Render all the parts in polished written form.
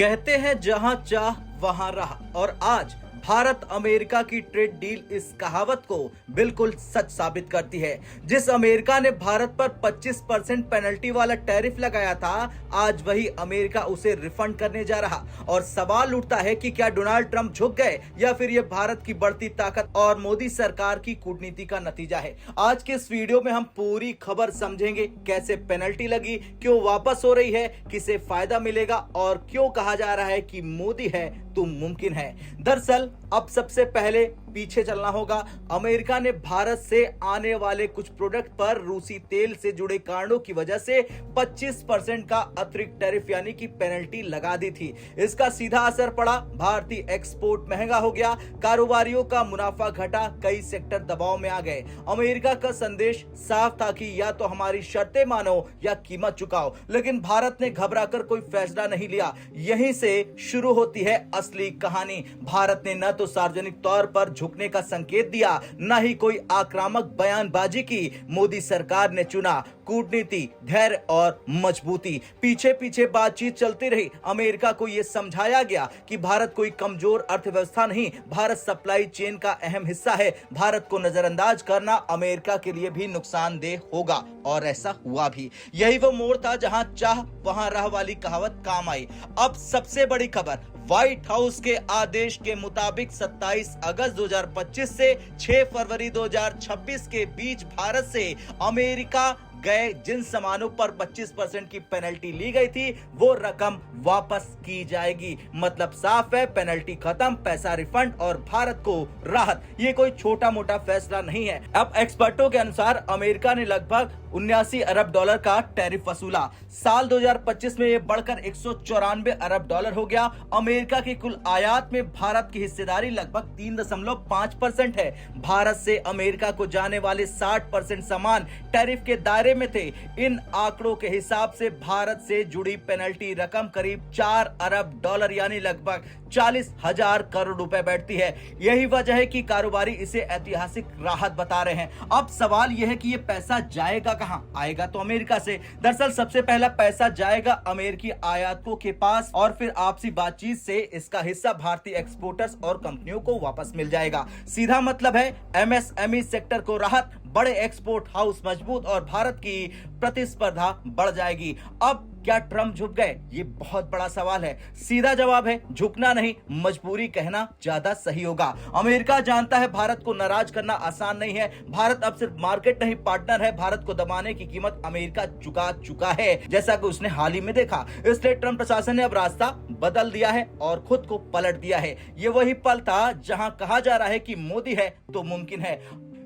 कहते हैं जहां चाह वहां राह। और आज भारत अमेरिका की ट्रेड डील इस कहावत को बिल्कुल सच साबित करती है। जिस अमेरिका ने भारत पर 25% पेनल्टी वाला टैरिफ लगाया था, आज वही अमेरिका उसे रिफंड करने जा रहा। और सवाल उठता है कि क्या डोनाल्ड ट्रंप झुक गए या फिर यह भारत की बढ़ती ताकत और मोदी सरकार की कूटनीति का नतीजा है। आज के इस वीडियो में हम पूरी खबर समझेंगे, कैसे पेनल्टी लगी, क्यों वापस हो रही है, किसे फायदा मिलेगा और क्यों कहा जा रहा है कि मोदी है तो मुमकिन है। दरअसल अब सबसे पहले पीछे चलना होगा। अमेरिका ने भारत से आने वाले कुछ प्रोडक्ट पर रूसी तेल से जुड़े कारणों की वजह से 25% का अतिरिक्त टैरिफ यानी कि पेनल्टी लगा दी थी। इसका सीधा असर पड़ा, भारतीय एक्सपोर्ट महंगा हो गया, कारोबारियों का मुनाफा घटा, कई सेक्टर दबाव में आ गए। अमेरिका का संदेश साफ था कि या तो हमारी शर्तें मानो या कीमत चुकाओ, लेकिन भारत ने घबराकर कोई फैसला नहीं लिया। यहीं से शुरू होती है असली कहानी। भारत ने न तो सार्वजनिक तौर पर झुकने का संकेत दिया, न ही कोई आक्रामक बयानबाजी की। मोदी सरकार ने चुना कूटनीति, धैर्य और मजबूती। पीछे पीछे बातचीत चलती रही। अमेरिका को यह समझाया गया कि भारत कोई कमजोर अर्थव्यवस्था नहीं, भारत सप्लाई चेन का अहम हिस्सा है। भारत को नजरअंदाज करना अमेरिका के लिए भी नुकसानदेह होगा, और ऐसा हुआ भी। यही वो मोड़ था जहां चाह वहां राह वाली कहावत काम आई। अब सबसे बड़ी खबर, व्हाइट हाउस के आदेश के मुताबिक 27 अगस्त 2025 से 6 फरवरी 2026 के बीच भारत से अमेरिका गए जिन सामानों पर 25% की पेनल्टी ली गई थी, वो रकम वापस की जाएगी। मतलब साफ है, पेनल्टी खत्म, पैसा रिफंड और भारत को राहत। ये कोई छोटा मोटा फैसला नहीं है। अब एक्सपर्टों के अनुसार अमेरिका ने लगभग 79 अरब डॉलर का टैरिफ वसूला। साल 2025 में यह बढ़कर 194 अरब डॉलर हो गया। अमेरिका की कुल आयात में भारत की हिस्सेदारी लगभग 3.5% है। भारत से अमेरिका को जाने वाले 60% सामान टैरिफ के दायरे में थे। इन आंकड़ों के हिसाब से भारत से जुड़ी पेनल्टी रकम करीब 4 अरब डॉलर यानी लगभग 40,000 करोड़ रुपए बैठती है। यही वजह है कि कारोबारी इसे ऐतिहासिक राहत बता रहे हैं। अब सवाल यह है कि यह पैसा जाएगा कहां? आएगा तो अमेरिका से। दरअसल सबसे पहला पैसा जाएगा अमेरिकी आयातकों के पास और फिर आपसी बातचीत से इसका हिस्सा भारतीय एक्सपोर्टर्स और कंपनियों को वापस मिल जाएगा। सीधा मतलब है एमएसएमई सेक्टर को राहत, बड़े एक्सपोर्ट हाउस मजबूत और भारत की प्रतिस्पर्धा बढ़ जाएगी। अब क्या ट्रंप झुक गए? ये बहुत बड़ा सवाल है। सीधा जवाब है झुकना नहीं, मजबूरी कहना ज्यादा सही होगा। अमेरिका जानता है भारत को नाराज करना आसान नहीं है। भारत अब सिर्फ मार्केट नहीं, पार्टनर है। भारत को दबाने की कीमत अमेरिका चुका चुका है, जैसा कि उसने हाल ही में देखा। इसलिए ट्रंप प्रशासन ने अब रास्ता बदल दिया है और खुद को पलट दिया है। ये वही पल था जहां कहा जा रहा है कि मोदी है तो मुमकिन है।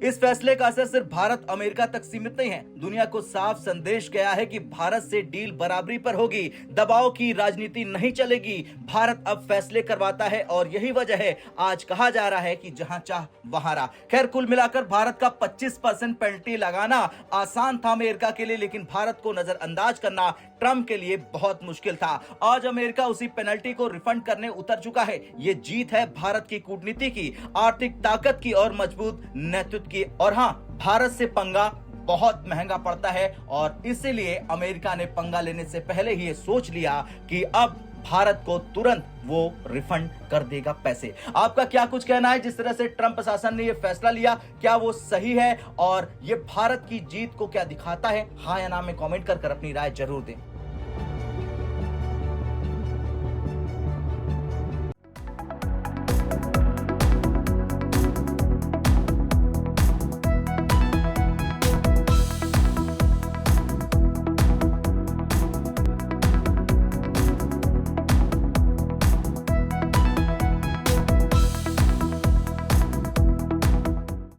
इस फैसले का असर सिर्फ भारत अमेरिका तक सीमित नहीं है। दुनिया को साफ संदेश गया है कि भारत से डील बराबरी पर होगी, दबाव की राजनीति नहीं चलेगी। भारत अब फैसले करवाता है और यही वजह है आज कहा जा रहा है कि जहां चाह वहां राह। खैर, कुल मिलाकर भारत का 25% पेनल्टी लगाना आसान था अमेरिका के लिए, लेकिन भारत को नजरअंदाज करना ट्रंप के लिए बहुत मुश्किल था। आज अमेरिका उसी पेनल्टी को रिफंड करने उतर चुका है। ये जीत है भारत की कूटनीति की, आर्थिक ताकत की और मजबूत नेतृत्व की। और हां, भारत से पंगा बहुत महंगा पड़ता है और इसीलिए अमेरिका ने पंगा लेने से पहले ही ये सोच लिया कि अब भारत को तुरंत वो रिफंड कर देगा पैसे। आपका क्या कुछ कहना है जिस तरह से ट्रंप प्रशासन ने ये फैसला लिया? क्या वो सही है और ये भारत की जीत को क्या दिखाता है? हाँ या ना में कमेंट कर अपनी राय जरूर दें।